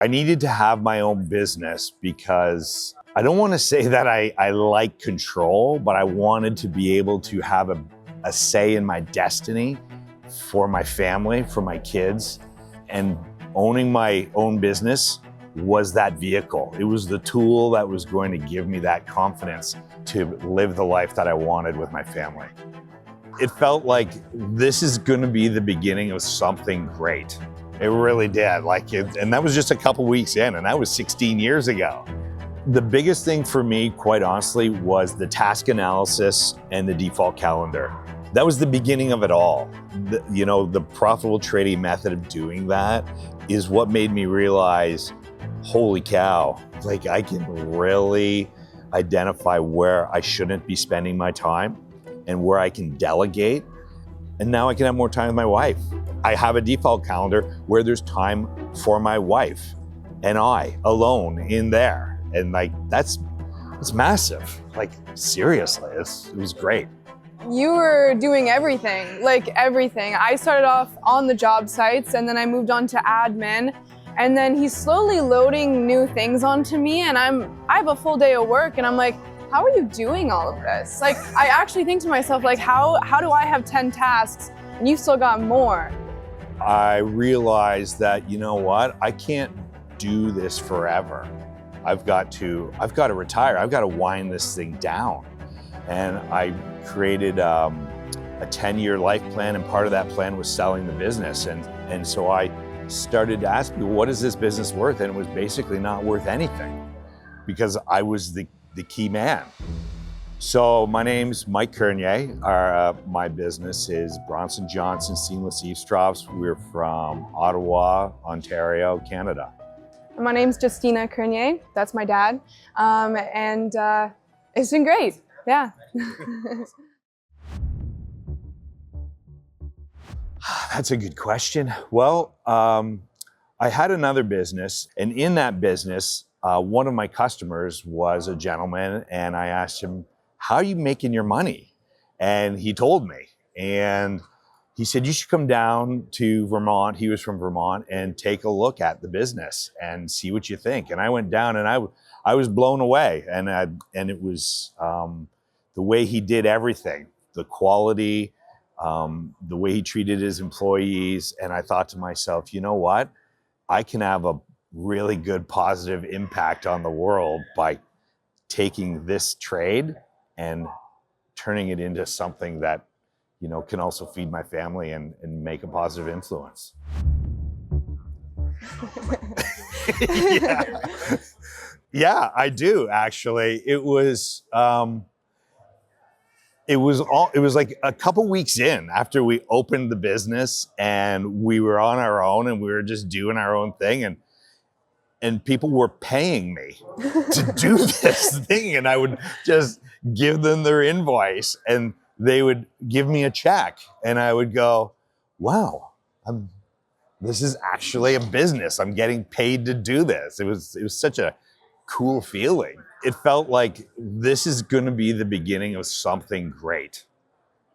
I needed to have my own business because I don't want to say that I like control, but I wanted to be able to have a say in my destiny for my family, for my kids. And owning my own business was that vehicle. It was the tool that was going to give me that confidence to live the life that I wanted with my family. It felt like this is going to be the beginning of something great. It really did. And that was just a couple weeks in, and that was 16 years ago. The biggest thing for me, quite honestly, was the task analysis and the default calendar. That was the beginning of it all. The profitable trading method of doing that is what made me realize, holy cow, I can really identify where I shouldn't be spending my time and where I can delegate. And now I can have more time with my wife. I have a default calendar where there's time for my wife and I alone in there. And it's massive. Seriously, it was great. You were doing everything, everything. I started off on the job sites and then I moved on to admin. And then he's slowly loading new things onto me and I have a full day of work and I'm like, how are you doing all of this? I actually think to myself, how do I have 10 tasks and you've still got more? I realized that, you know what, I can't do this forever. I've got to retire. I've got to wind this thing down. And I created a 10-year life plan, and part of that plan was selling the business. And so I started to ask people, what is this business worth? And it was basically not worth anything because I was the key man. So my name's Mike Curnier. My business is Bronson Johnson Seamless Eavesdrops. We're from Ottawa, Ontario, Canada. My name's Justina Curnier. That's my dad. And it's been great. Yeah. That's a good question. Well, I had another business, and in that business, one of my customers was a gentleman, and I asked him, how are you making your money? And he told me, and he said, you should come down to Vermont. He was from Vermont, and take a look at the business and see what you think. And I went down and I was blown away. And it was the way he did everything, the quality, the way he treated his employees. And I thought to myself, you know what? I can have a really good positive impact on the world by taking this trade and turning it into something that, can also feed my family and make a positive influence. Yeah, I do actually. It was like a couple weeks in after we opened the business and we were on our own and we were just doing our own thing and people were paying me to do this thing, and I would just give them their invoice and they would give me a check and I would go, wow, this is actually a business. I'm getting paid to do this. It was such a cool feeling. It felt like this is going to be the beginning of something great.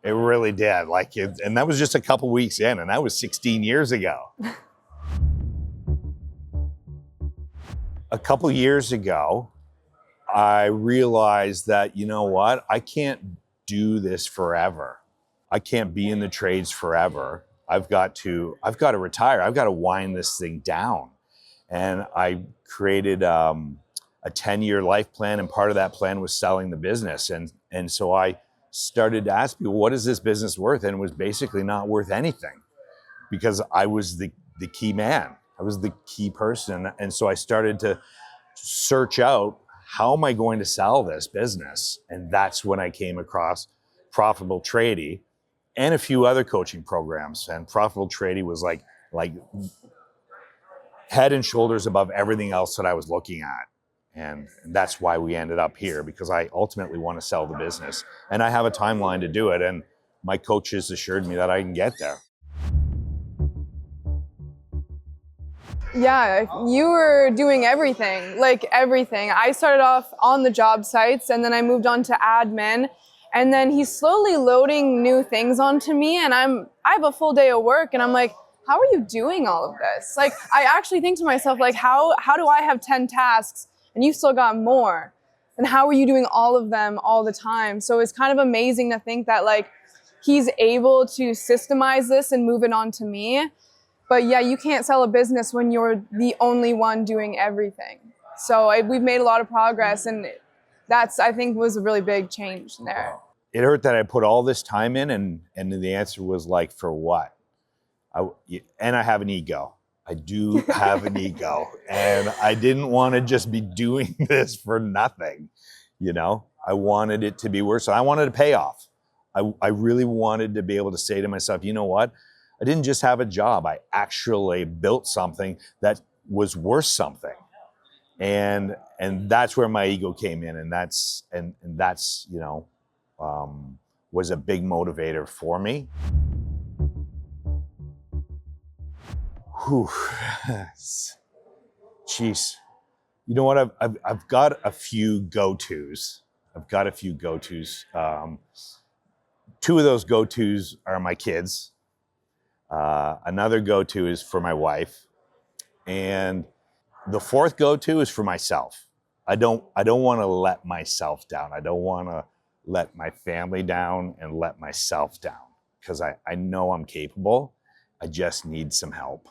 It really did. And that was just a couple weeks in, and that was 16 years ago. A couple years ago, I realized that, you know what, I can't do this forever. I can't be in the trades forever. I've got to retire. I've got to wind this thing down. And I created a 10-year life plan, and part of that plan was selling the business. And so I started to ask people, what is this business worth? And it was basically not worth anything because I was the key man. I was the key person. And so I started to search out, how am I going to sell this business? And that's when I came across Profitable Tradie and a few other coaching programs. And Profitable Tradie was like head and shoulders above everything else that I was looking at. And that's why we ended up here, because I ultimately want to sell the business. And I have a timeline to do it. And my coaches assured me that I can get there. Yeah, you were doing everything, everything. I started off on the job sites and then I moved on to admin. And then he's slowly loading new things onto me and I have a full day of work and I'm like, how are you doing all of this? Like, I actually think to myself, like, how do I have 10 tasks and you still got more? And how are you doing all of them all the time? So it's kind of amazing to think that like he's able to systemize this and move it on to me. But yeah, you can't sell a business when you're the only one doing everything. So we've made a lot of progress, and that's, I think, was a really big change there. It hurt that I put all this time in, and the answer was like, for what? And I have an ego. I do have an ego, and I didn't want to just be doing this for nothing. You know, I wanted it to be worse. I wanted a payoff. I really wanted to be able to say to myself, you know what? I didn't just have a job. I actually built something that was worth something. And that's where my ego came in. And that's, you know, was a big motivator for me. Whew. Jeez. You know what? I've got a few go-tos. Two of those go-tos are my kids. Another go-to is for my wife. And the fourth go-to is for myself. I don't want to let myself down. I don't want to let my family down and let myself down, because I know I'm capable. I just need some help.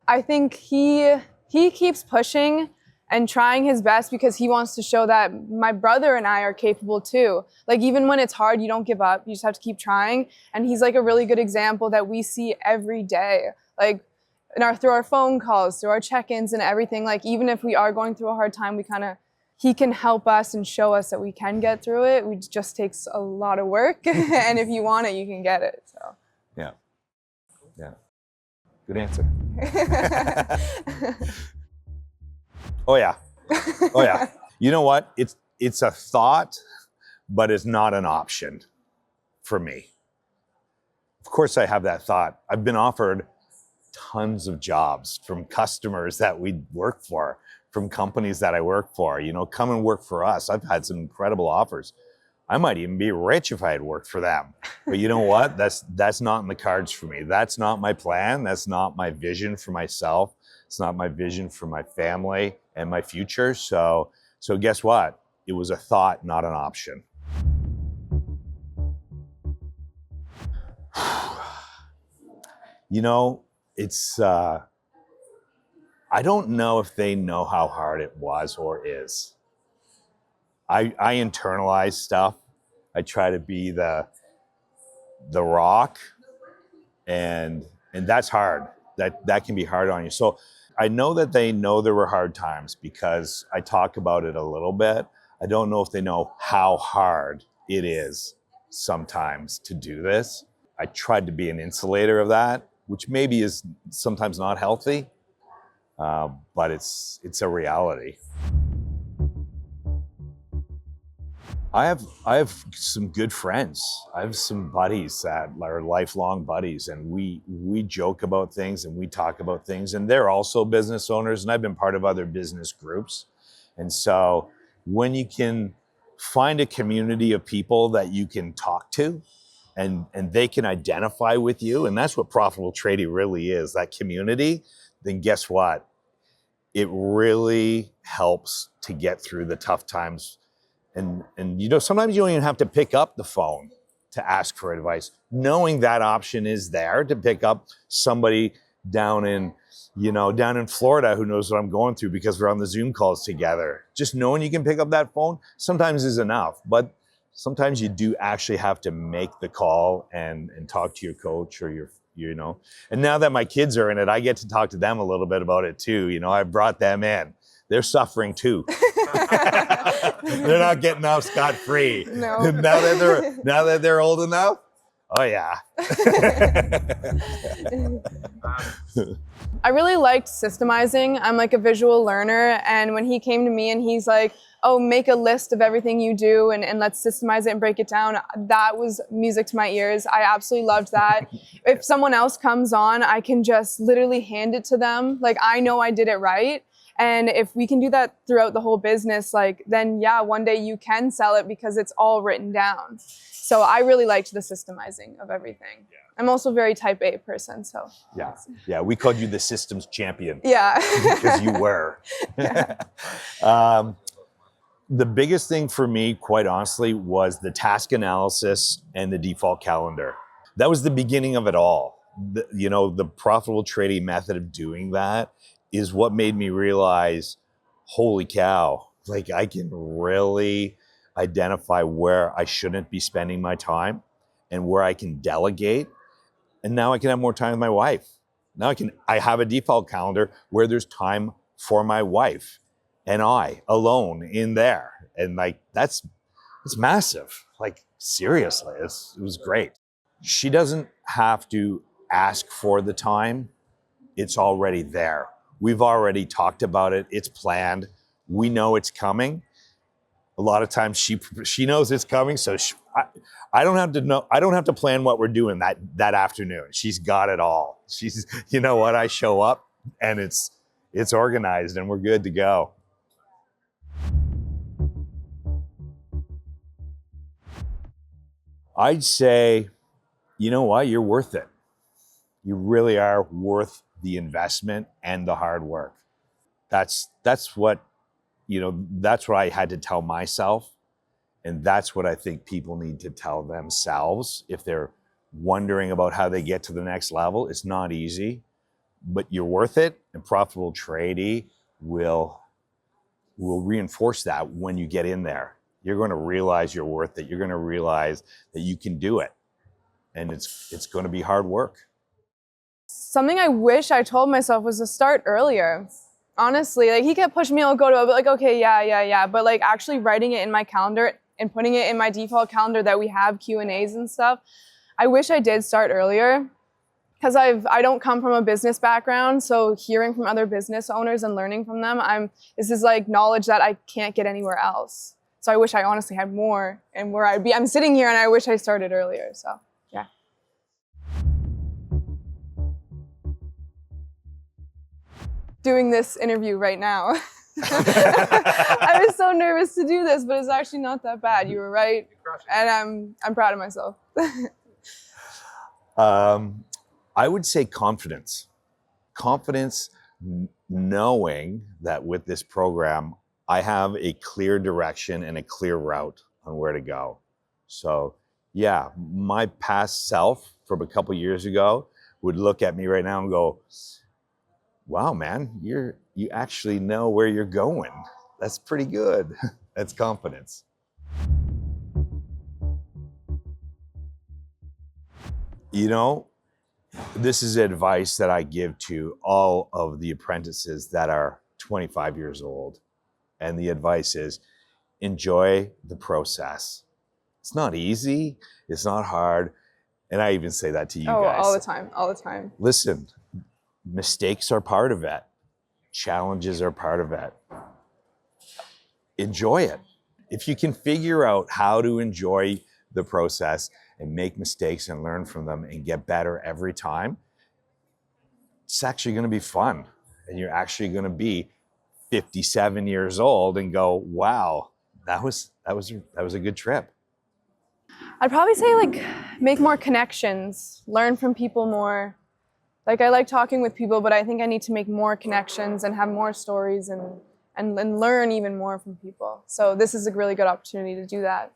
I think he keeps pushing and trying his best because he wants to show that my brother and I are capable too. Like, even when it's hard, you don't give up. You just have to keep trying. And he's like a really good example that we see every day. Like, through our phone calls, through our check-ins and everything. Like, even if we are going through a hard time, he can help us and show us that we can get through it. It just takes a lot of work. And if you want it, you can get it. So. Yeah. Good answer. Oh yeah. You know what? It's a thought, but it's not an option for me. Of course I have that thought. I've been offered tons of jobs from customers that we work for, from companies that I work for. You know, come and work for us. I've had some incredible offers. I might even be rich if I had worked for them. But you know what? That's not in the cards for me. That's not my plan. That's not my vision for myself. It's not my vision for my family and my future. So guess what? It was a thought, not an option. You know, it's, I don't know if they know how hard it was or is. I internalize stuff. I try to be the rock, and that's hard. That can be hard on you. So I know that they know there were hard times because I talk about it a little bit. I don't know if they know how hard it is sometimes to do this. I tried to be an insulator of that, which maybe is sometimes not healthy, but it's a reality. I have some good friends. I have some buddies that are lifelong buddies, and we joke about things and we talk about things, and they're also business owners, and I've been part of other business groups. And so when you can find a community of people that you can talk to and they can identify with you, and that's what Profitable Tradie really is, that community, then guess what? It really helps to get through the tough times. And you know, sometimes you don't even have to pick up the phone to ask for advice. Knowing that option is there to pick up somebody down in Florida who knows what I'm going through because we're on the Zoom calls together. Just knowing you can pick up that phone sometimes is enough, but sometimes you do actually have to make the call and talk to your coach or you know. And now that my kids are in it, I get to talk to them a little bit about it too. You know, I brought them in. They're suffering too. They're not getting off scot-free. No. Now that they're old enough, oh yeah. I really liked systemizing. I'm like a visual learner, and when he came to me and he's like, oh, make a list of everything you do and let's systemize it and break it down, that was music to my ears. I absolutely loved that. If someone else comes on, I can just literally hand it to them. Like, I know I did it right. And if we can do that throughout the whole business, like, then yeah, one day you can sell it because it's all written down. So I really liked the systemizing of everything. Yeah. I'm also a very type A person, so. Yeah, we called you the systems champion. Yeah. Because you were. The biggest thing for me, quite honestly, was the task analysis and the default calendar. That was the beginning of it all. The profitable trading method of doing that is what made me realize, holy cow, like I can really identify where I shouldn't be spending my time and where I can delegate. And now I can have more time with my wife. Now I have a default calendar where there's time for my wife and I alone in there. And like, it's massive. Like seriously, it was great. She doesn't have to ask for the time. It's already there. We've already talked about it. It's planned. We know it's coming. A lot of times she knows it's coming, so I don't have to know. I don't have to plan what we're doing that afternoon. She's got it all. She's, you know what? I show up and it's organized and we're good to go. I'd say, you know what? You're worth it. You really are worth the investment and the hard work. That's what, that's what I had to tell myself. And that's what I think people need to tell themselves if they're wondering about how they get to the next level. It's not easy, but you're worth it. And Profitable Tradie will reinforce that when you get in there. You're going to realize you're worth it. You're going to realize that you can do it. And it's going to be hard work. Something I wish I told myself was to start earlier. Honestly, like he kept pushing me, I'll go to it, but like, okay, yeah. But like actually writing it in my calendar and putting it in my default calendar that we have Q&As and stuff. I wish I did start earlier because I don't come from a business background. So hearing from other business owners and learning from them, this is like knowledge that I can't get anywhere else. So I wish I honestly had more and where I'd be. I'm sitting here and I wish I started earlier. So yeah. Doing this interview right now. I was so nervous to do this, but it's actually not that bad. You were right, and I'm proud of myself. I would say confidence. Confidence, knowing that with this program, I have a clear direction and a clear route on where to go. So yeah, my past self from a couple years ago would look at me right now and go, wow, man, you actually know where you're going. That's pretty good. That's confidence. This is advice that I give to all of the apprentices that are 25 years old. And the advice is enjoy the process. It's not easy. It's not hard. And I even say that to you guys. All the time. Listen, mistakes are part of it. Challenges are part of it. Enjoy it. If you can figure out how to enjoy the process and make mistakes and learn from them and get better every time, it's actually going to be fun. And you're actually going to be 57 years old and go, wow, that was a good trip. I'd probably say like make more connections, learn from people more. Like I like talking with people, but I think I need to make more connections and have more stories and learn even more from people. So this is a really good opportunity to do that.